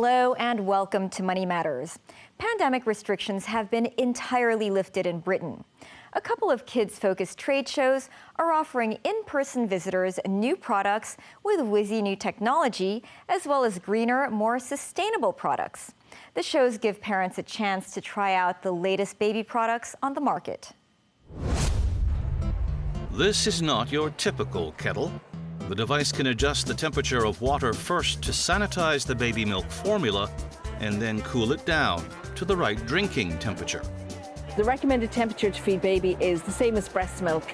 Hello and welcome to Money Matters. Pandemic restrictions have been entirely lifted in Britain. A couple of kids-focused trade shows are offering in-person visitors new products with whizzy new technology, as well as greener, more sustainable products. The shows give parents a chance to try out the latest baby products on the market. This is not your typical kettle. The device can adjust the temperature of water first to sanitize the baby milk formula and then cool it down to the right drinking temperature. The recommended temperature to feed baby is the same as breast milk,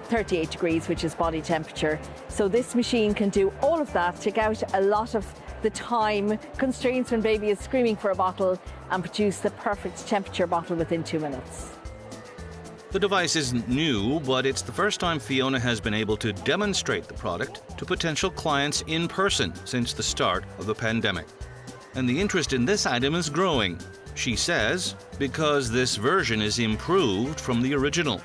38 degrees, which is body temperature. So this machine can do all of that, take out a lot of the time constraints when baby is screaming for a bottle and produce the perfect temperature bottle within 2 minutes. The device isn't new, but it's the first time Fiona has been able to demonstrate the product to potential clients in person since the start of the pandemic. And the interest in this item is growing, she says, because this version is improved from the original.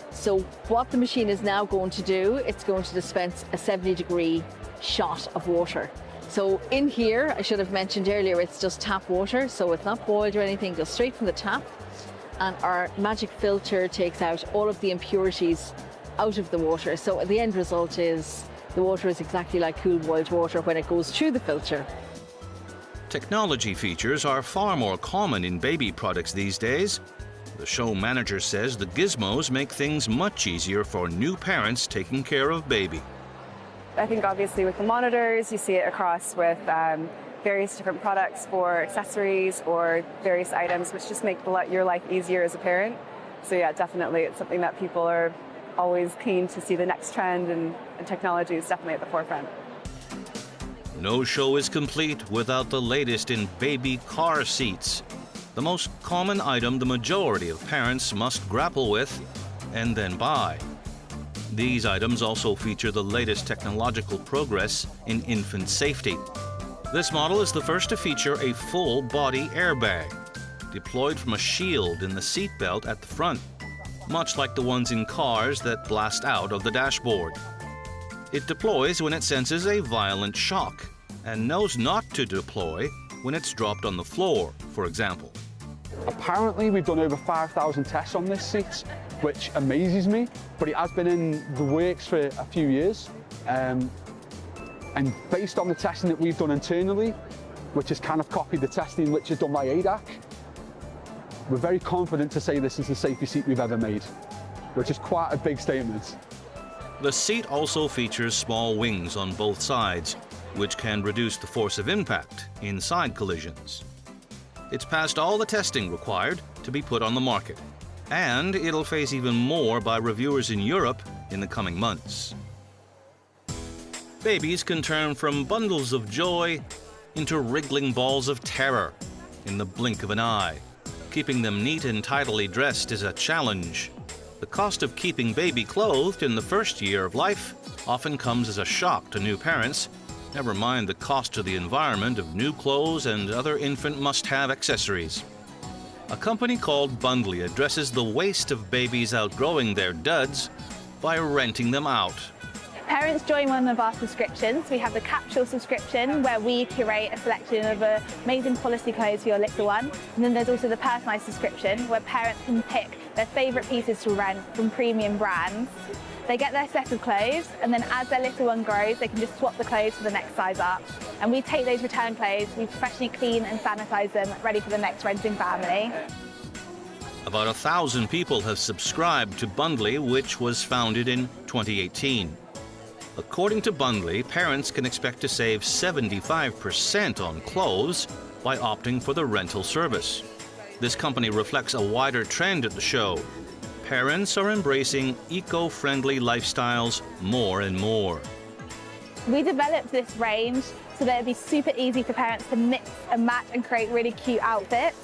So what the machine is now going to do, it's going to dispense a 70-degree shot of water. So in here, I should have mentioned earlier, it's just tap water, so it's not boiled or anything, just straight from the tap. And our magic filter takes out all of the impurities out of the water. So the end result is the water is exactly like cool boiled water when it goes through the filter. Technology features are far more common in baby products these days. The show manager says the gizmos make things much easier for new parents taking care of baby. I think obviously with the monitors, you see it across with various different products for accessories or various items, which just make your life easier as a parent. So yeah, definitely it's something that people are always keen to see. The next trend, and technology is definitely at the forefront. No show is complete without the latest in baby car seats, the most common item the majority of parents must grapple with and then buy. These items also feature the latest technological progress in infant safety. This model is the first to feature a full-body airbag, deployed from a shield in the seatbelt at the front, much like the ones in cars that blast out of the dashboard. It deploys when it senses a violent shock and knows not to deploy when it's dropped on the floor, for example. Apparently, we've done over 5,000 tests on this seat, which amazes me, but it has been in the works for a few years. And based on the testing that we've done internally, which has kind of copied the testing which is done by ADAC, we're very confident to say this is the safest seat we've ever made, which is quite a big statement. The seat also features small wings on both sides, which can reduce the force of impact in side collisions. It's passed all the testing required to be put on the market, and it'll face even more by reviewers in Europe in the coming months. Babies can turn from bundles of joy into wriggling balls of terror in the blink of an eye. Keeping them neat and tidily dressed is a challenge. The cost of keeping baby clothed in the first year of life often comes as a shock to new parents, never mind the cost to the environment of new clothes and other infant must-have accessories. A company called Bundly addresses the waste of babies outgrowing their duds by renting them out. Parents join one of our subscriptions. We have the capsule subscription where we curate a selection of amazing quality clothes for your little one. And then there's also the personalised subscription where parents can pick their favourite pieces to rent from premium brands. They get their set of clothes, and then as their little one grows, they can just swap the clothes for the next size up. And we take those return clothes, we professionally clean and sanitise them, ready for the next renting family. About 1,000 people have subscribed to Bundly, which was founded in 2018. According to Bundly, parents can expect to save 75% on clothes by opting for the rental service. This company reflects a wider trend at the show. Parents are embracing eco-friendly lifestyles more and more. We developed this range so that it'd be super easy for parents to mix and match and create really cute outfits.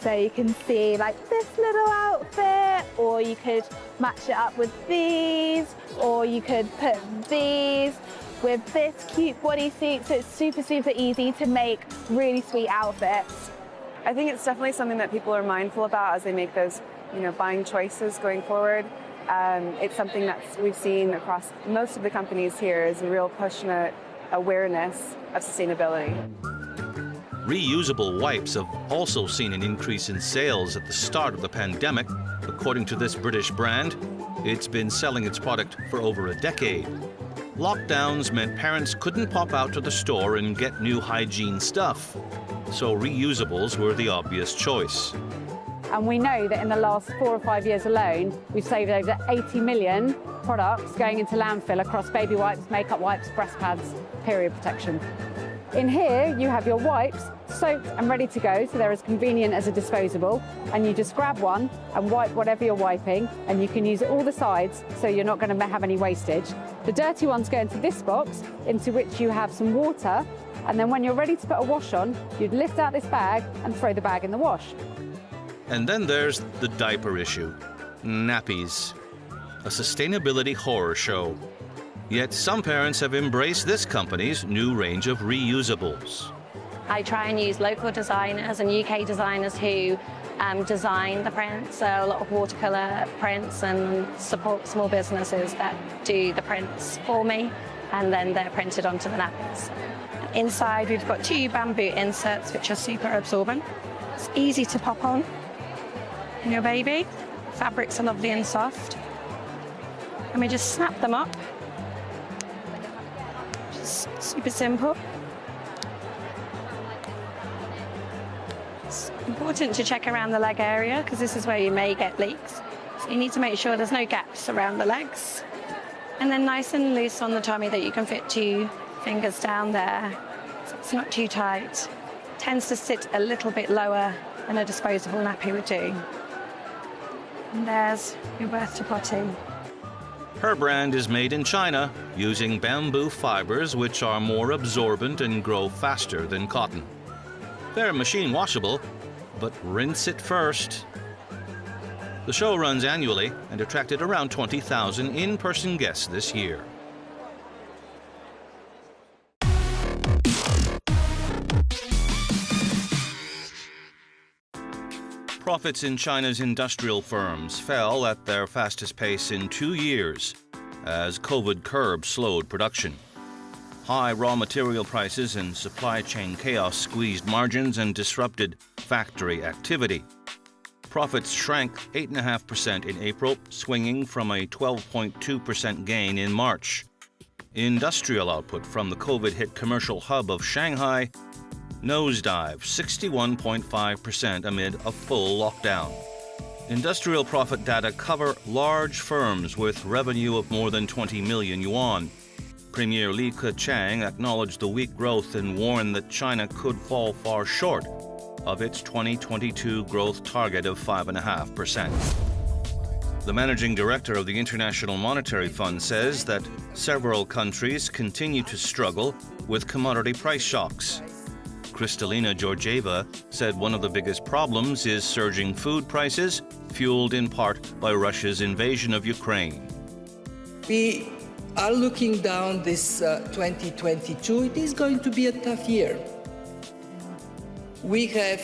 So you can see like this little outfit, or you could match it up with these, or you could put these with this cute bodysuit. So it's super, super easy to make really sweet outfits. I think it's definitely something that people are mindful about as they make those buying choices going forward. It's something that we've seen across most of the companies here is a real push awareness of sustainability. Reusable wipes have also seen an increase in sales at the start of the pandemic. According to this British brand, it's been selling its product for over a decade. Lockdowns meant parents couldn't pop out to the store and get new hygiene stuff, so reusables were the obvious choice. And we know that in the last 4 or 5 years alone, we've saved over 80 million products going into landfill across baby wipes, makeup wipes, breast pads, period protection. In here, you have your wipes soaked and ready to go, so they're as convenient as a disposable, and you just grab one and wipe whatever you're wiping, and you can use all the sides, so you're not going to have any wastage. The dirty ones go into this box, into which you have some water, and then when you're ready to put a wash on, you'd lift out this bag and throw the bag in the wash. And then there's the diaper issue. Nappies. A sustainability horror show. Yet some parents have embraced this company's new range of reusables. I try and use local designers and UK designers who design the prints, so a lot of watercolour prints, and support small businesses that do the prints for me, and then they're printed onto the nappies. Inside we've got 2 bamboo inserts which are super absorbent. It's easy to pop on your baby. Fabrics are lovely and soft. And we just snap them up. Just super simple. It's important to check around the leg area because this is where you may get leaks. So you need to make sure there's no gaps around the legs. And then nice and loose on the tummy that you can fit 2 fingers down there. So it's not too tight. Tends to sit a little bit lower than a disposable nappy would do. And there's your birth to potty. Her brand is made in China using bamboo fibers which are more absorbent and grow faster than cotton. They're machine washable, but rinse it first. The show runs annually and attracted around 20,000 in-person guests this year. Profits in China's industrial firms fell at their fastest pace in 2 years as COVID curbs slowed production. High raw material prices and supply chain chaos squeezed margins and disrupted factory activity. Profits shrank 8.5% in April, swinging from a 12.2% gain in March. Industrial output from the COVID-hit commercial hub of Shanghai nosedived 61.5% amid a full lockdown. Industrial profit data cover large firms with revenue of more than 20 million yuan. Premier Li Keqiang acknowledged the weak growth and warned that China could fall far short of its 2022 growth target of 5.5%. The managing director of the International Monetary Fund says that several countries continue to struggle with commodity price shocks. Kristalina Georgieva said one of the biggest problems is surging food prices, fueled in part by Russia's invasion of Ukraine. We are looking down this 2022. It is going to be a tough year. We have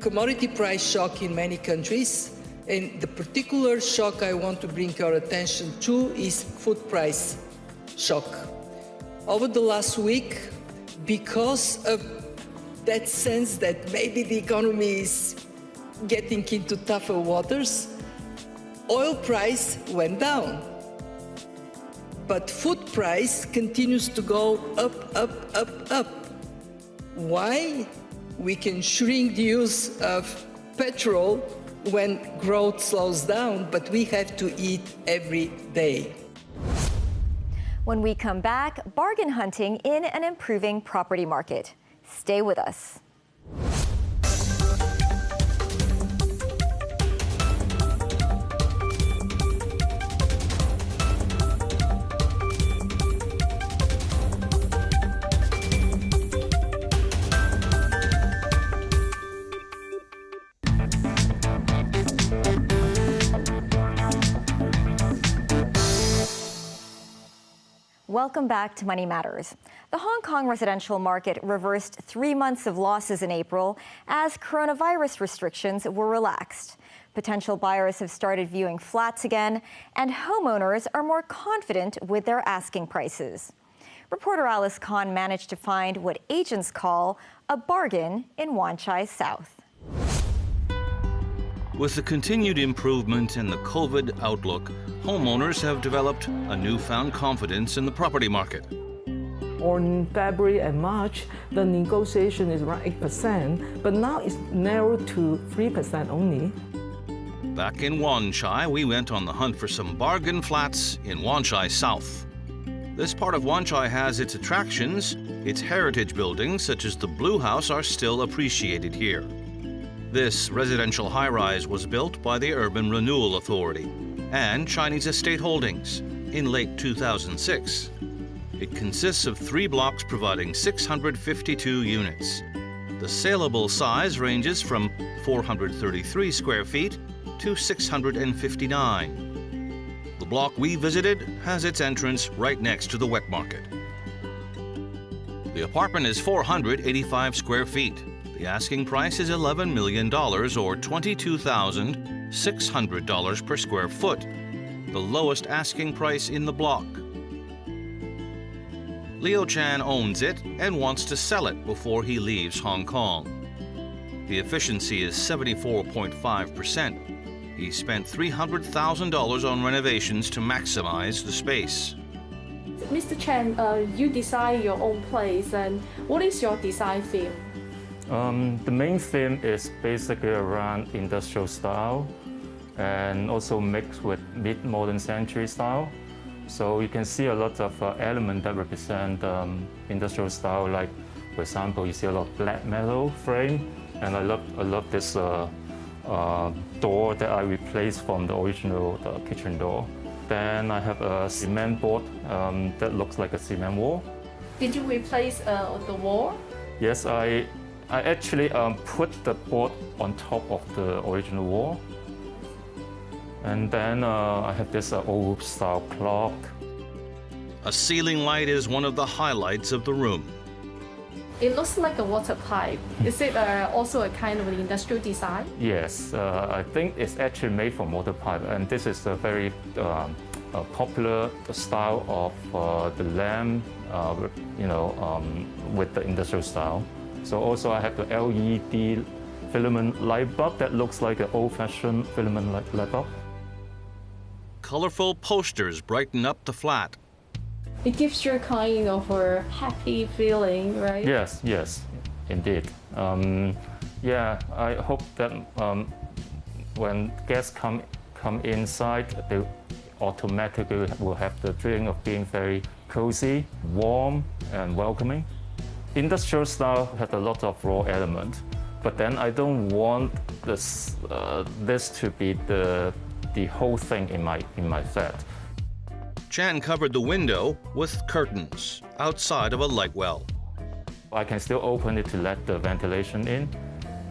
commodity price shock in many countries, and the particular shock I want to bring your attention to is food price shock. Over the last week, because of that sense that maybe the economy is getting into tougher waters, oil price went down. But food price continues to go up, up, up, up. Why? We can shrink the use of petrol when growth slows down, but we have to eat every day. When we come back, bargain hunting in an improving property market. Stay with us. Welcome back to Money Matters. The Hong Kong residential market reversed 3 months of losses in April as coronavirus restrictions were relaxed. Potential buyers have started viewing flats again, and homeowners are more confident with their asking prices. Reporter Alice Kahn managed to find what agents call a bargain in Wanchai South. With the continued improvement in the COVID outlook, homeowners have developed a newfound confidence in the property market. On February and March, the negotiation is around 8%, but now it's narrowed to 3% only. Back in Wanchai, we went on the hunt for some bargain flats in Wanchai South. This part of Wanchai has its attractions. Its heritage buildings, such as the Blue House, are still appreciated here. This residential high-rise was built by the Urban Renewal Authority and Chinese Estate Holdings in late 2006. It consists of 3 blocks providing 652 units. The saleable size ranges from 433 square feet to 659. The block we visited has its entrance right next to the wet market. The apartment is 485 square feet. The asking price is $11 million or $22,600 per square foot, the lowest asking price in the block. Leo Chan owns it and wants to sell it before he leaves Hong Kong. The efficiency is 74.5%. He spent $300,000 on renovations to maximize the space. Mr. Chan, you design your own place, and what is your design theme? The main theme is basically around industrial style and also mixed with mid-modern century style. So you can see a lot of elements that represent industrial style, like, for example, you see a lot of black metal frame, and I love this door that I replaced from the original kitchen door. Then I have a cement board that looks like a cement wall. Did you replace the wall? Yes, I actually put the board on top of the original wall. And then I have this old style clock. A ceiling light is one of the highlights of the room. It looks like a water pipe. Is it also a kind of an industrial design? Yes, I think it's actually made from water pipe, and this is a very popular style of the lamp, with the industrial style. So also I have the LED filament light bulb that looks like an old-fashioned filament light bulb. Colorful posters brighten up the flat. It gives you a kind of a happy feeling, right? Yes, indeed. Yeah, I hope that when guests come inside, they automatically will have the feeling of being very cozy, warm, and welcoming. Industrial style has a lot of raw elements, but then I don't want this to be the whole thing in my flat. Chan covered the window with curtains outside of a light well. I can still open it to let the ventilation in,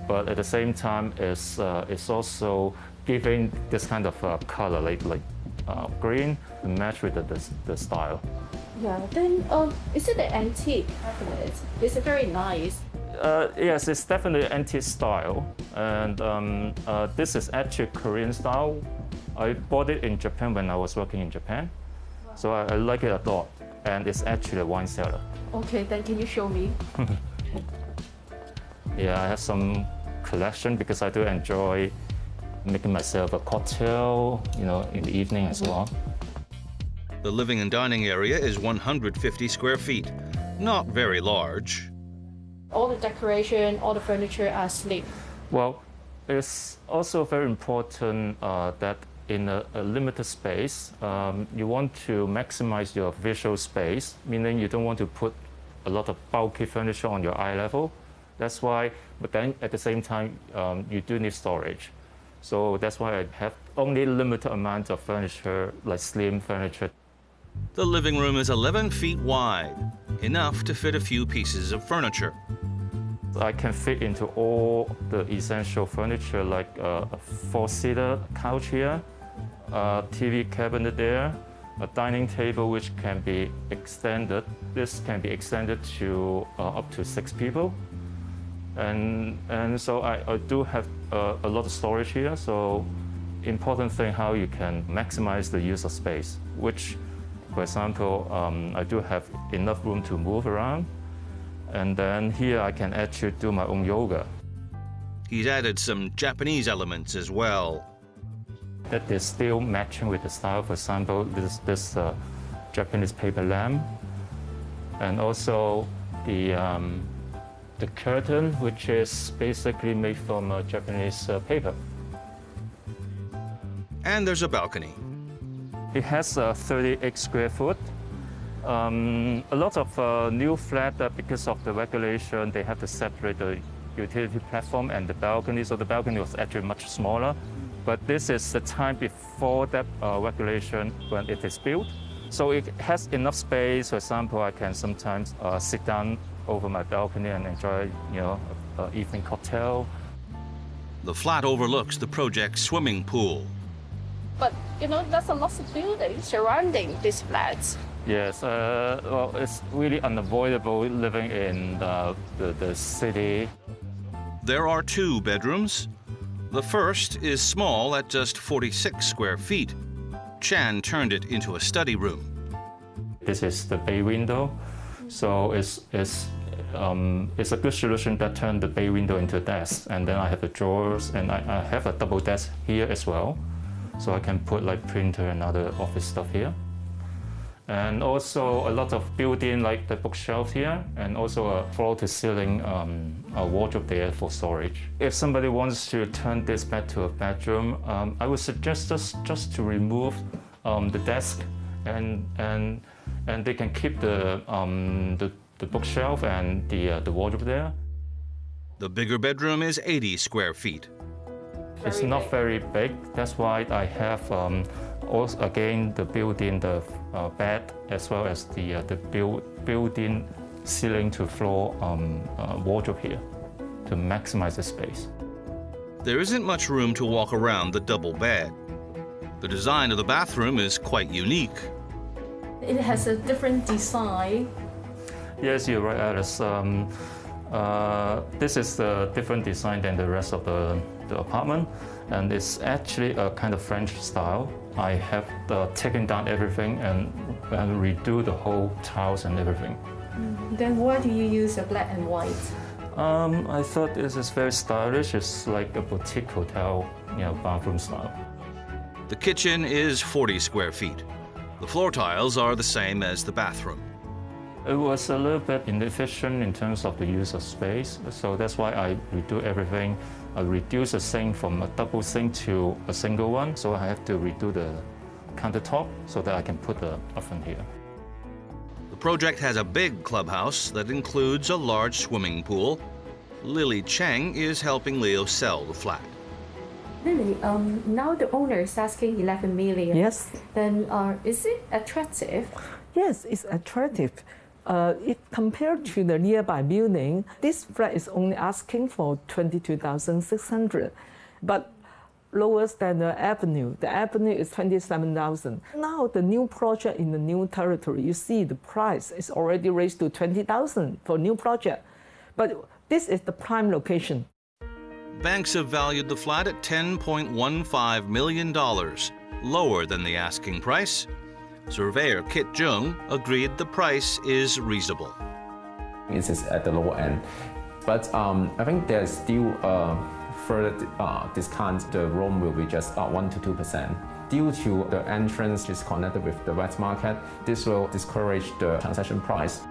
but at the same time, it's also giving this kind of color, like green, to match with the style. Yeah. Then, is it an antique cabinet? Is it very nice? Yes, it's definitely antique style, and this is actually Korean style. I bought it in Japan when I was working in Japan. So I like it a lot, and it's actually a wine cellar. Okay, then can you show me? Yeah, I have some collection because I do enjoy making myself a cocktail, in the evening as well. The living and dining area is 150 square feet, not very large. All the decoration, all the furniture are slim. Well, it's also very important that in a limited space, you want to maximize your visual space, meaning you don't want to put a lot of bulky furniture on your eye level. That's why, but then at the same time, you do need storage. So that's why I have only limited amount of furniture, like slim furniture. The living room is 11 feet wide, enough to fit a few pieces of furniture. I can fit into all the essential furniture, like a 4-seater couch here, a TV cabinet there, a dining table which can be extended. This can be extended to up to 6 people. And so I do have a lot of storage here. So important thing how you can maximize the use of space, which For example, I do have enough room to move around. And then here I can actually do my own yoga. He's added some Japanese elements as well. That is still matching with the style. For example, this Japanese paper lamp. And also the curtain, which is basically made from Japanese paper. And there's a balcony. It has 38 square foot. A lot of new flats, because of the regulation, they have to separate the utility platform and the balcony. So the balcony was actually much smaller. But this is the time before that regulation when it is built. So it has enough space. For example, I can sometimes sit down over my balcony and enjoy, an evening cocktail. The flat overlooks the project's swimming pool. But, there's a lot of buildings surrounding these flats. Yes, well, it's really unavoidable living in the city. There are 2 bedrooms. The first is small at just 46 square feet. Chan turned it into a study room. This is the bay window, so it's a good solution that turned the bay window into a desk. And then I have the drawers, and I have a double desk here as well, so I can put like printer and other office stuff here. And also a lot of built-in, like the bookshelf here, and also a floor-to-ceiling a wardrobe there for storage. If somebody wants to turn this back to a bedroom, I would suggest just to remove the desk, and they can keep the bookshelf and the wardrobe there. The bigger bedroom is 80 square feet. It's not very big. That's why I have also again the built-in bed, as well as the built-in ceiling to floor wardrobe here to maximize the space. There isn't much room to walk around the double bed. The design of the bathroom is quite unique. It has a different design. Yes, you're right, Alice. This is a different design than the rest of the apartment, and it's actually a kind of French style. I have taken down everything and redo the whole tiles and everything. Then why do you use a black and white? I thought this is very stylish. It's like a boutique hotel, bathroom style. The kitchen is 40 square feet. The floor tiles are the same as the bathroom. It was a little bit inefficient in terms of the use of space, so that's why I redo everything. I reduce the sink from a double sink to a single one, so I have to redo the countertop so that I can put the oven here. The project has a big clubhouse that includes a large swimming pool. Lily Cheng is helping Leo sell the flat. Lily, now the owner is asking 11 million. Yes. Then is it attractive? Yes, it's attractive. If compared to the nearby building, this flat is only asking for 22,600, but lower than the avenue. The avenue is 27,000. Now the new project in the new territory, you see the price is already raised to 20,000 for new project, but this is the prime location. Banks have valued the flat at $10.15 million, lower than the asking price. Surveyor Kit Jung agreed the price is reasonable. It is at the lower end, but I think there's still further discount. The room will be just 1 to 2%. Due to the entrance is connected with the wet market, this will discourage the transaction price.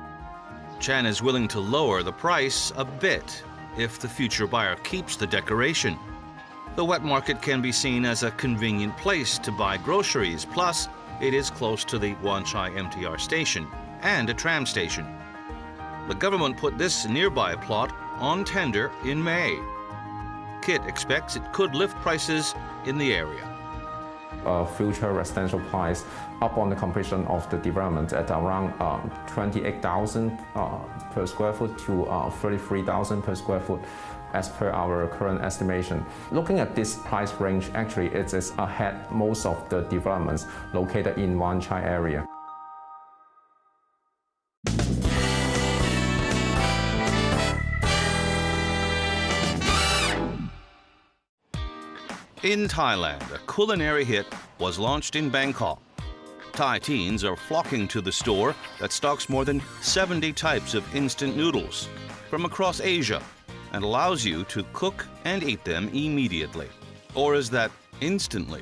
Chan is willing to lower the price a bit if the future buyer keeps the decoration. The wet market can be seen as a convenient place to buy groceries, plus it is close to the Wanchai MTR station and a tram station. The government put this nearby plot on tender in May. Kit expects it could lift prices in the area. Future residential price upon the completion of the development at around 28,000 per square foot to 33,000 per square foot, as per our current estimation. Looking at this price range, actually it is ahead most of the developments located in Wanchai area. In Thailand, a culinary hit was launched in Bangkok. Thai teens are flocking to the store that stocks more than 70 types of instant noodles from across Asia and allows you to cook and eat them immediately. Or is that instantly?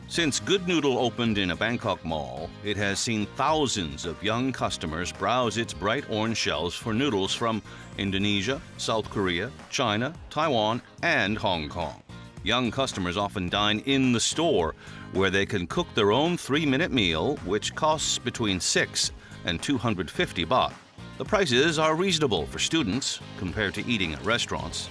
Since Good Noodle opened in a Bangkok mall, it has seen thousands of young customers browse its bright orange shelves for noodles from Indonesia, South Korea, China, Taiwan, and Hong Kong. Young customers often dine in the store, where they can cook their own 3-minute meal, which costs between 6 and 250 baht. The prices are reasonable for students compared to eating at restaurants.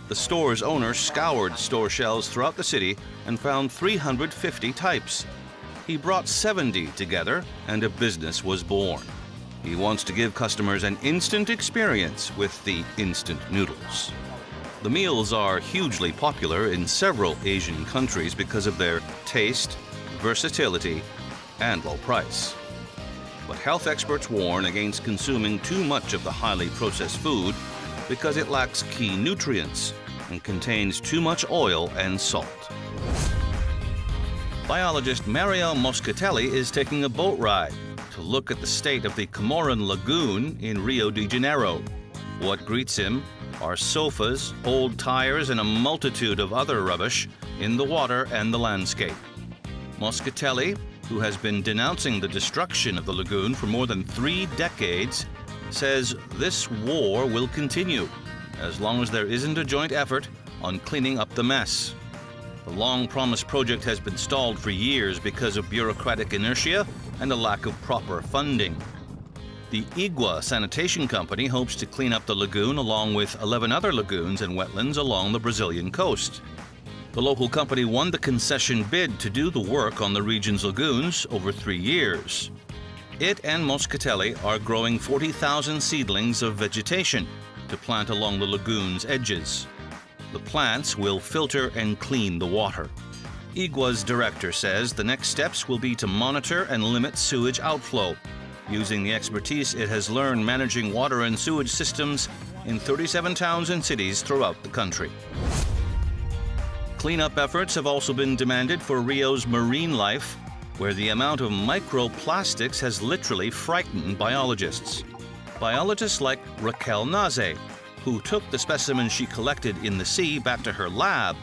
The store's owner scoured store shelves throughout the city and found 350 types. He brought 70 together and a business was born. He wants to give customers an instant experience with the instant noodles. The meals are hugely popular in several Asian countries because of their taste, versatility, and low price. But health experts warn against consuming too much of the highly processed food because it lacks key nutrients and contains too much oil and salt. Biologist Mario Moscatelli is taking a boat ride to look at the state of the Comoran Lagoon in Rio de Janeiro. What greets him are sofas, old tires, and a multitude of other rubbish in the water and the landscape. Moscatelli, who has been denouncing the destruction of the lagoon for more than 3 decades, says this war will continue as long as there isn't a joint effort on cleaning up the mess. The long-promised project has been stalled for years because of bureaucratic inertia and a lack of proper funding. The Igua Sanitation Company hopes to clean up the lagoon along with 11 other lagoons and wetlands along the Brazilian coast. The local company won the concession bid to do the work on the region's lagoons over 3 years. It and Moscatelli are growing 40,000 seedlings of vegetation to plant along the lagoon's edges. The plants will filter and clean the water. Igua's director says the next steps will be to monitor and limit sewage outflow, using the expertise it has learned managing water and sewage systems in 37 towns and cities throughout the country. Cleanup efforts have also been demanded for Rio's marine life, where the amount of microplastics has literally frightened biologists. Biologists like Raquel Naze, who took the specimens she collected in the sea back to her lab.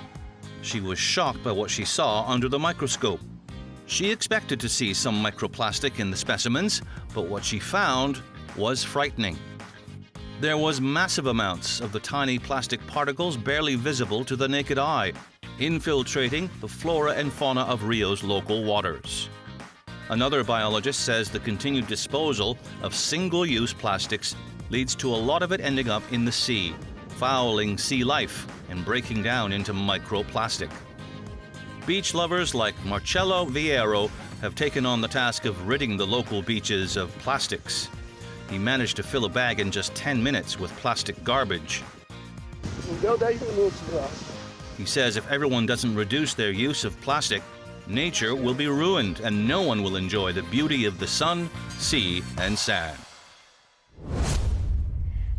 She was shocked by what she saw under the microscope. She expected to see some microplastic in the specimens, but what she found was frightening. There was massive amounts of the tiny plastic particles barely visible to the naked eye, infiltrating the flora and fauna of Rio's local waters. Another biologist says the continued disposal of single-use plastics leads to a lot of it ending up in the sea, fouling sea life and breaking down into microplastic. Beach lovers like Marcelo Vieiro have taken on the task of ridding the local beaches of plastics. He managed to fill a bag in just 10 minutes with plastic garbage. He says if everyone doesn't reduce their use of plastic, nature will be ruined and no one will enjoy the beauty of the sun, sea, and sand.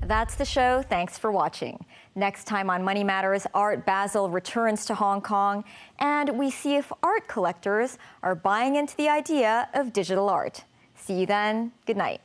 That's the show. Thanks for watching. Next time on Money Matters, Art Basel returns to Hong Kong, and we see if art collectors are buying into the idea of digital art. See you then. Good night.